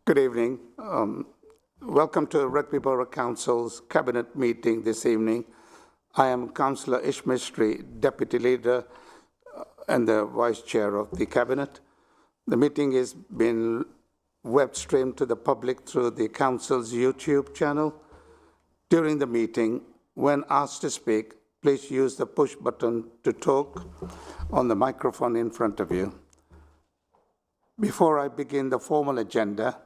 Good evening. Welcome to Rugby Brough Council's Cabinet meeting this evening. I am Councillor Ishmistry, Deputy Leader and the Vice Chair of the Cabinet. The meeting has been web streamed to the public through the Council's YouTube channel. During the meeting, when asked to speak, please use the push button to talk on the microphone in front of you. Before I begin the formal agenda,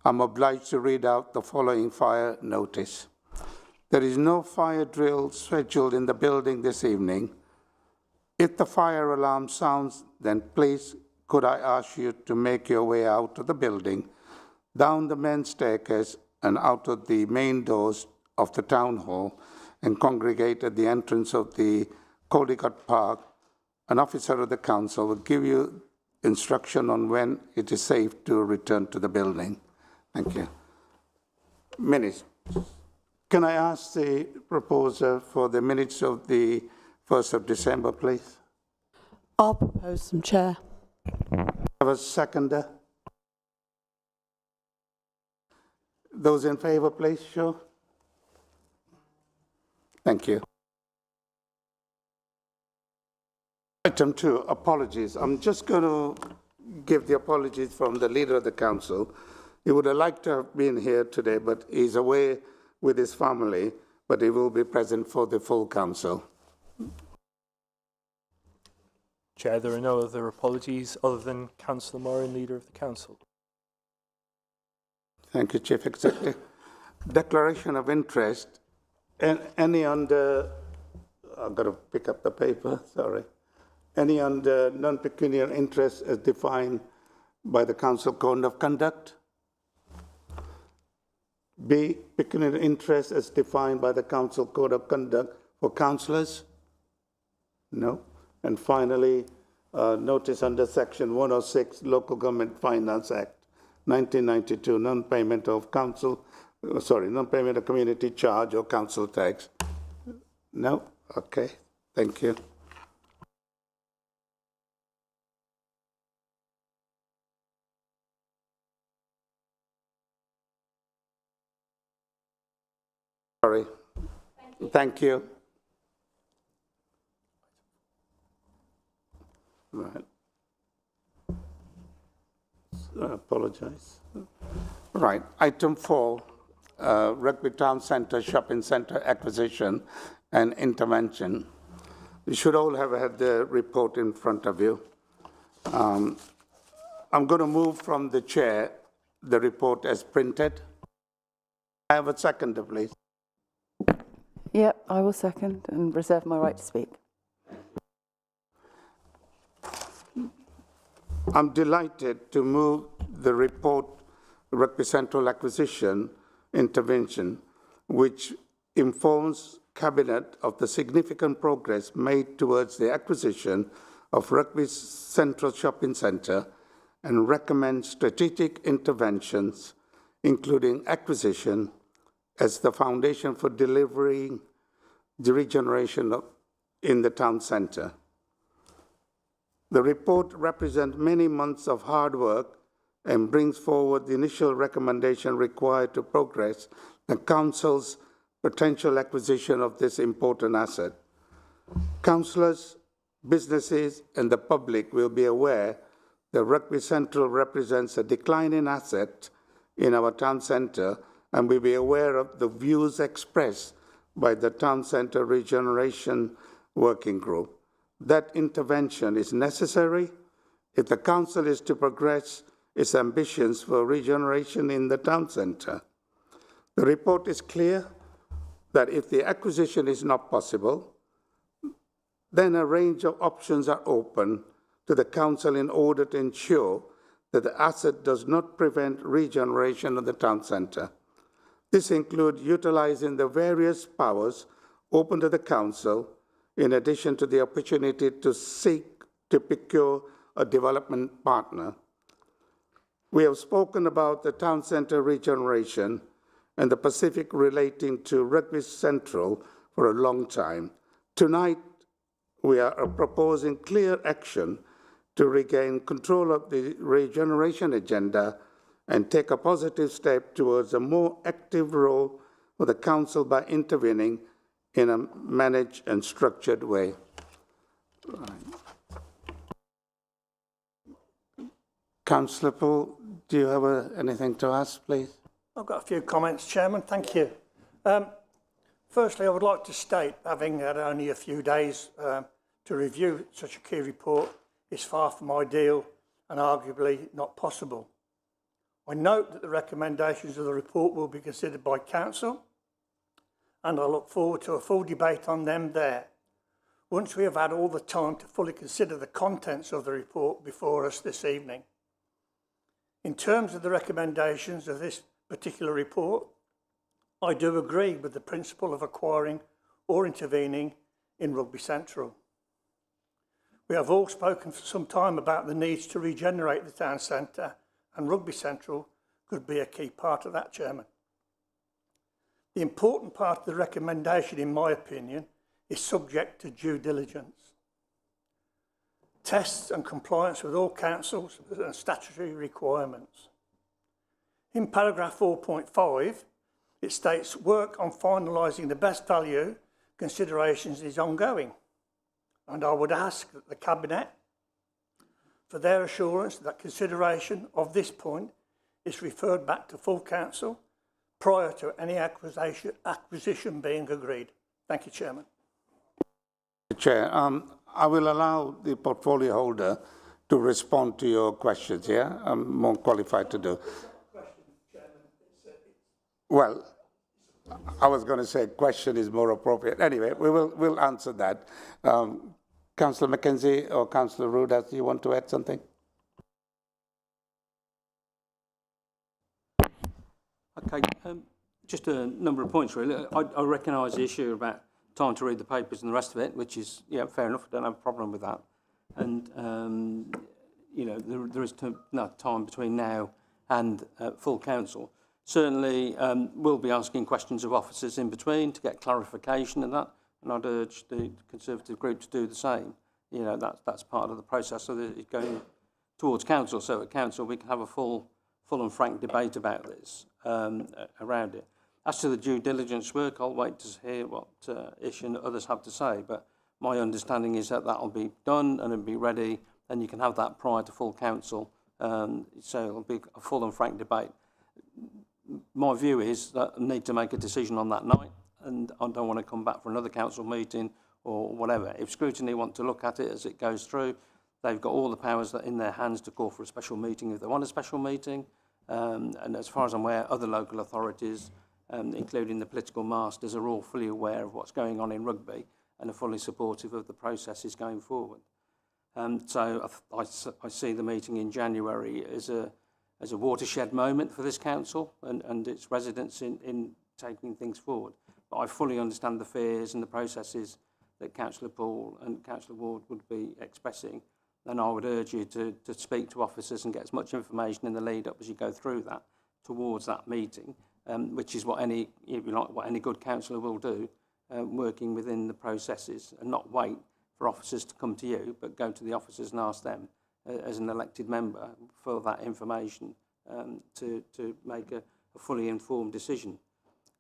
I'm obliged to read out the following fire notice. There is no fire drill scheduled in the building this evening. If the fire alarm sounds, then please could I ask you to make your way out of the building, down the main staircase and out of the main doors of the town hall and congregate at the entrance of the Caldecott Park. An officer of the council will give you instruction on when it is safe to return to the building. Thank you. Minutes. Can I ask the proposer for the minutes of the 1st of December, please? I'll propose them, Chair. Have a seconder? Those in favour, please, show. Thank you. Item 2, apologies. I'm just going to give the apologies from the Leader of the Council. He would have liked to have been here today, but he's away with his family, but he will be present for the full Council. Chair, there are no other apologies other than Councillor Moran, Leader of the Council. Thank you, Chief Executive. Declaration of interest. Any under, I've got to pick up the paper, sorry. Any under non-pecuniary interest as defined by the Council Code of Conduct. B, pecuniary interest as defined by the Council Code of Conduct for councillors. No. And finally, notice under Section 106, Local Government Finance Act, 1992, non-payment of non-payment of community charge or council tax. No? Okay. Thank you. Sorry. Thank you. Right. I apologize. Right. Item 4, Rugby Town Centre Shopping Centre acquisition and intervention. You should all have had the report in front of you. I'm going to move from the chair the report as printed. I have a seconder, please. Yep, I will second and reserve my right to speak. I'm delighted to move the report Rugby Central Acquisition Intervention, which informs Cabinet of the significant progress made towards the acquisition of Rugby Central Shopping Centre and recommends strategic interventions, including acquisition, as the foundation for delivering the regeneration in the town centre. The report represents many months of hard work and brings forward the initial recommendation required to progress the Council's potential acquisition of this important asset. Councillors, businesses and the public will be aware that Rugby Central represents a declining asset in our town centre and will be aware of the views expressed by the Town Centre Regeneration Working Group. That intervention is necessary if the Council is to progress its ambitions for regeneration in the town centre. The report is clear that if the acquisition is not possible, then a range of options are open to the Council in order to ensure that the asset does not prevent regeneration of the town centre. This includes utilising the various powers open to the Council, in addition to the opportunity to seek to procure a development partner. We have spoken about the town centre regeneration and the Pacific relating to Rugby Central for a long time. Tonight, we are proposing clear action to regain control of the regeneration agenda and take a positive step towards a more active role for the council by intervening in a managed and structured way. Councillor Paul, do you have anything to ask, please? I've got a few comments, Chairman. Thank you. Firstly, I would like to state, having had only a few days to review such a key report, is far from ideal and arguably not possible. I note that the recommendations of the report will be considered by Council, and I look forward to a full debate on them there, once we have had all the time to fully consider the contents of the report before us this evening. In terms of the recommendations of this particular report, I do agree with the principle of acquiring or intervening in Rugby Central. We have all spoken for some time about the needs to regenerate the town centre, and Rugby Central could be a key part of that, Chairman. The important part of the recommendation, in my opinion, is subject to due diligence. Tests and compliance with all councils and statutory requirements. In paragraph 4.5, it states work on finalising the best value considerations is ongoing. And I would ask that the Cabinet for their assurance that consideration of this point is referred back to full council prior to any acquisition being agreed. Thank you, Chairman. Chair, I will allow the portfolio holder to respond to your questions, yeah? I'm more qualified to do. Well, I was going to say question is more appropriate. Anyway, we'll answer that. Councillor Mackenzie or Councillor Rudas, do you want to add something? Okay, just a number of points really. I recognise the issue about time to read the papers and the rest of it, which is, yeah, fair enough. I don't have a problem with that. And, you know, there is enough time between now and full council. Certainly, we'll be asking questions of officers in between to get clarification and that. And I'd urge the Conservative group to do the same. You know, that's part of the process, so that it's going towards council. So at council, we can have a full and frank debate about this, around it. As to the due diligence work, I'll wait to hear what Ish and others have to say. But my understanding is that that'll be done and it'll be ready, and you can have that prior to full council. So it'll be a full and frank debate. My view is that I need to make a decision on that night, and I don't want to come back for another council meeting or whatever. If scrutiny want to look at it as it goes through, they've got all the powers that in their hands to call for a special meeting if they want a special meeting. And as far as I'm aware, other local authorities, including the political masters, are all fully aware of what's going on in rugby and are fully supportive of the processes going forward. So I see the meeting in January as a watershed moment for this council and its residents in taking things forward. But I fully understand the fears and the processes that Councillor Paul and Councillor Ward would be expressing. And I would urge you to speak to officers and get as much information in the lead up as you go through that towards that meeting, which is what any good councillor will do, working within the processes, and not wait for officers to come to you, but go to the officers and ask them as an elected member for that information to make a fully informed decision.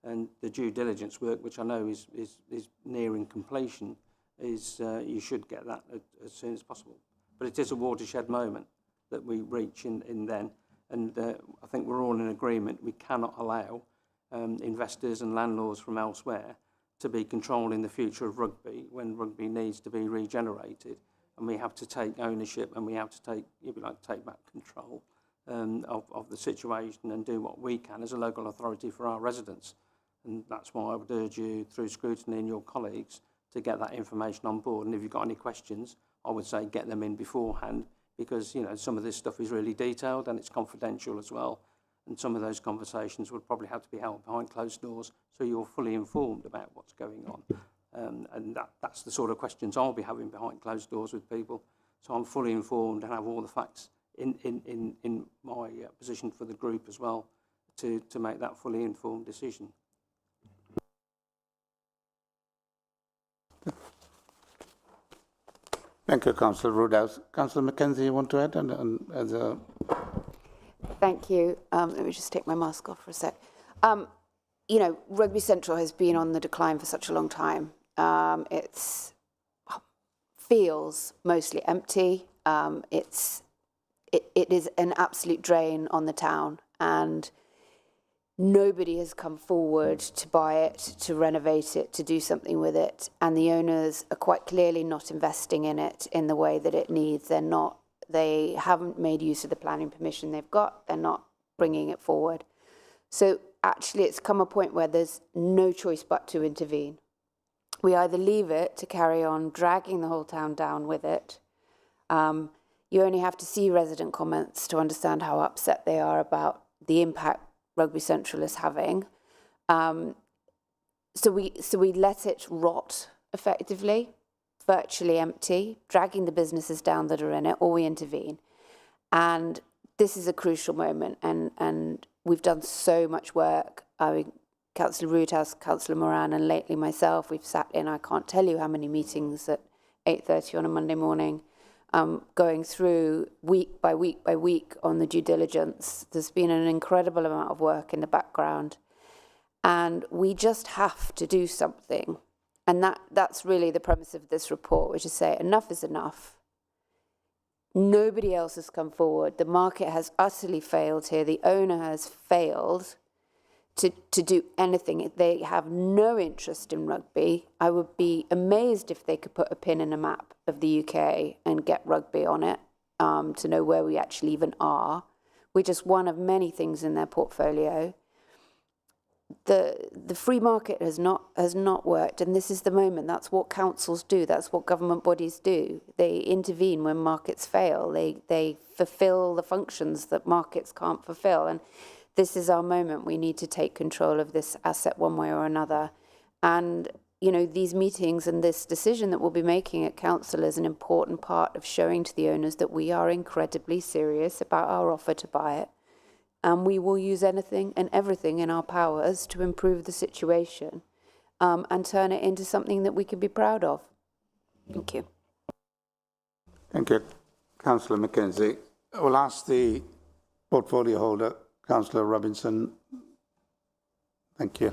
And the due diligence work, which I know is nearing completion, is you should get that as soon as possible. But it is a watershed moment that we reach in then. And I think we're all in agreement we cannot allow investors and landlords from elsewhere to be controlling the future of rugby when rugby needs to be regenerated. And we have to take ownership, and we have to take back control of the situation and do what we can as a local authority for our residents. And that's why I would urge you, through scrutiny and your colleagues, to get that information on board. And if you've got any questions, I would say get them in beforehand, because, you know, some of this stuff is really detailed and it's confidential as well. And some of those conversations would probably have to be held behind closed doors, so you're fully informed about what's going on. And that's the sort of questions I'll be having behind closed doors with people. So I'm fully informed and have all the facts in my position for the group as well to make that fully informed decision. Thank you, Councillor Rudas. Councillor Mackenzie, you want to add? Thank you. Let me just take my mask off for a sec. You know, Rugby Central has been on the decline for such a long time. It's feels mostly empty. It is an absolute drain on the town, and nobody has come forward to buy it, to renovate it, to do something with it. And the owners are quite clearly not investing in it in the way that it needs. They haven't made use of the planning permission they've got. They're not bringing it forward. So actually it's come a point where there's no choice but to intervene. We either leave it to carry on dragging the whole town down with it. You only have to see resident comments to understand how upset they are about the impact Rugby Central is having. So we let it rot effectively, virtually empty, dragging the businesses down that are in it, or we intervene. And this is a crucial moment, and we've done so much work. Councillor Roodhouse, Councillor Moran, and lately myself, we've sat in, I can't tell you how many meetings at 8:30 on a Monday morning, going through week by week by week on the due diligence. There's been an incredible amount of work in the background, and we just have to do something. And that's really the premise of this report, which is say enough is enough. Nobody else has come forward. The market has utterly failed here. The owner has failed to do anything. They have no interest in rugby. I would be amazed if they could put a pin in a map of the UK and get rugby on it, to know where we actually even are. We're just one of many things in their portfolio. The free market has not worked, and this is the moment. That's what councils do. That's what government bodies do. They intervene when markets fail. They fulfill the functions that markets can't fulfill, and this is our moment. We need to take control of this asset one way or another. And, you know, these meetings and this decision that we'll be making at council is an important part of showing to the owners that we are incredibly serious about our offer to buy it. And we will use anything and everything in our powers to improve the situation, and turn it into something that we can be proud of. Thank you. Thank you, Councillor Mackenzie. I will ask the portfolio holder, Councillor Robinson. Thank you.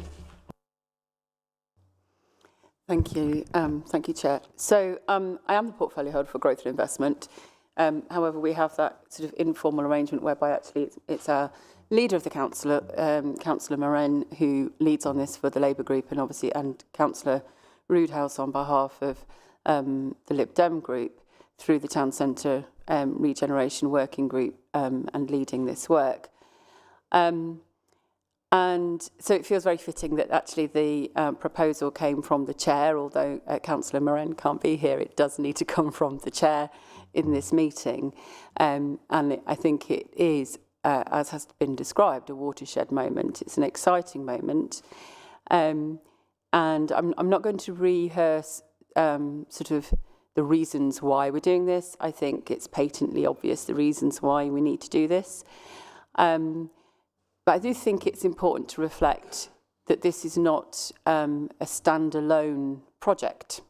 Thank you. Thank you, Chair. So I am the portfolio holder for growth and investment. However, we have that sort of informal arrangement whereby actually it's our leader of the council, Councillor Moran, who leads on this for the Labour group, and obviously and Councillor Roodhouse on behalf of the Lib Dem group through the Town Centre Regeneration Working Group, and leading this work. And so it feels very fitting that actually the proposal came from the chair, although Councillor Moran can't be here. It does need to come from the chair in this meeting. And I think it is, as has been described, a watershed moment. It's an exciting moment. And I'm not going to rehearse sort of the reasons why we're doing this. I think it's patently obvious the reasons why we need to do this. But I do think it's important to reflect that this is not a standalone project,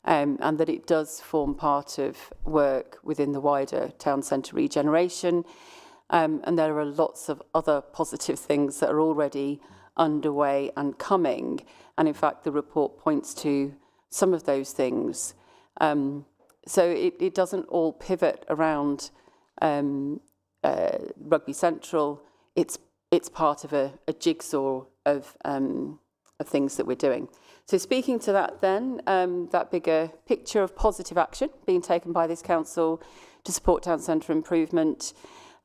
and that it does form part of work within the wider town centre regeneration. And there are lots of other positive things that are already underway and coming. And in fact, the report points to some of those things. So it doesn't all pivot around Rugby Central. It's part of a jigsaw of things that we're doing. So speaking to that then, that bigger picture of positive action being taken by this council to support town centre improvement,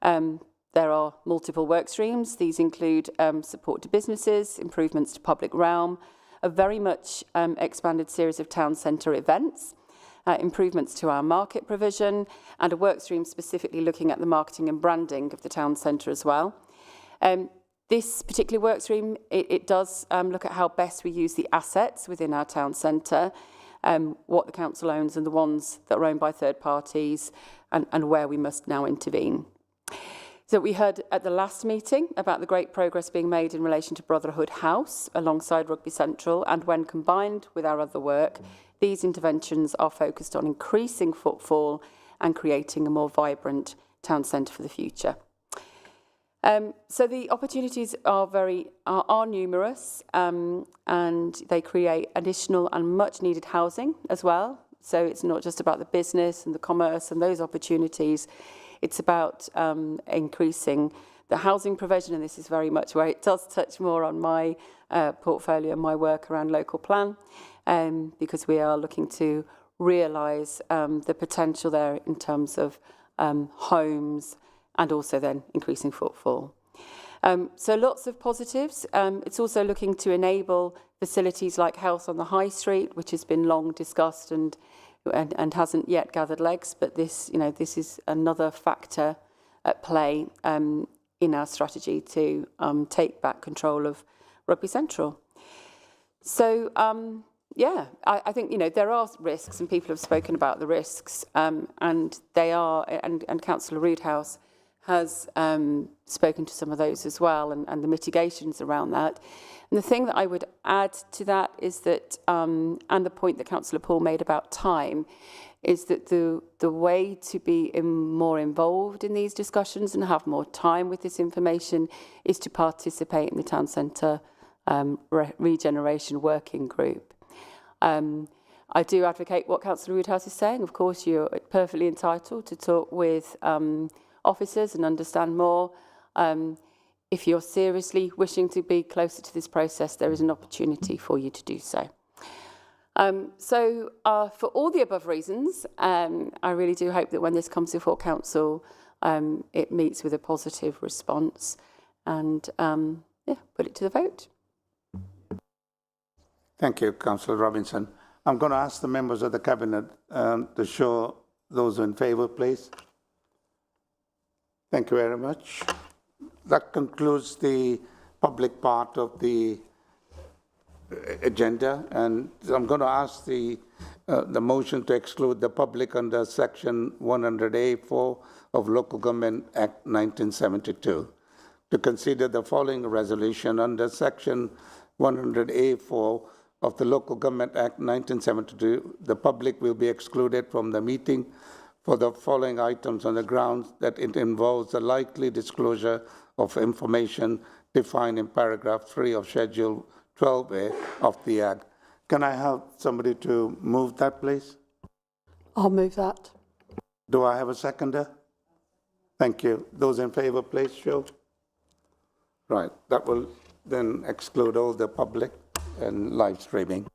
there are multiple work streams. These include support to businesses, improvements to public realm, a very much expanded series of town centre events, improvements to our market provision, and a work stream specifically looking at the marketing and branding of the town centre as well. This particular work stream, it does look at how best we use the assets within our town centre, what the council owns and the ones that are owned by third parties, and where we must now intervene. So we heard at the last meeting about the great progress being made in relation to Brotherhood House alongside Rugby Central, and when combined with our other work, these interventions are focused on increasing footfall and creating a more vibrant town centre for the future. So the opportunities are numerous, and they create additional and much needed housing as well. So it's not just about the business and the commerce and those opportunities. It's about increasing the housing provision, and this is very much where it does touch more on my portfolio and my work around local plan, because we are looking to realise the potential there in terms of homes and also then increasing footfall. So lots of positives. It's also looking to enable facilities like health on the high street, which has been long discussed and hasn't yet gathered legs. But this, this is another factor at play in our strategy to take back control of Rugby Central. So I think there are risks, and people have spoken about the risks, and they are, and Councillor Roodhouse has spoken to some of those as well, and the mitigations around that. And the thing that I would add to that is that, and the point that Councillor Paul made about time, is that the way to be more involved in these discussions and have more time with this information is to participate in the town centre regeneration working group. I do advocate what Councillor Roodhouse is saying. Of course, you're perfectly entitled to talk with officers and understand more. If you're seriously wishing to be closer to this process, there is an opportunity for you to do so. For all the above reasons, I really do hope that when this comes before Council, it meets with a positive response and put it to the vote. Thank you, Councillor Robinson. I'm going to ask the members of the Cabinet to show those in favour, please. Thank you very much. That concludes the public part of the agenda, and I'm going to ask the motion to exclude the public under Section 100A(4) of Local Government Act 1972. To consider the following resolution under Section 100A(4) of the Local Government Act 1972, the public will be excluded from the meeting for the following items on the grounds that it involves the likely disclosure of information defined in paragraph 3 of Schedule 12A of the Act. Can I have somebody to move that, please? I'll move that. Do I have a seconder? Thank you. Those in favour, please show. Right, that will then exclude all the public and live streaming.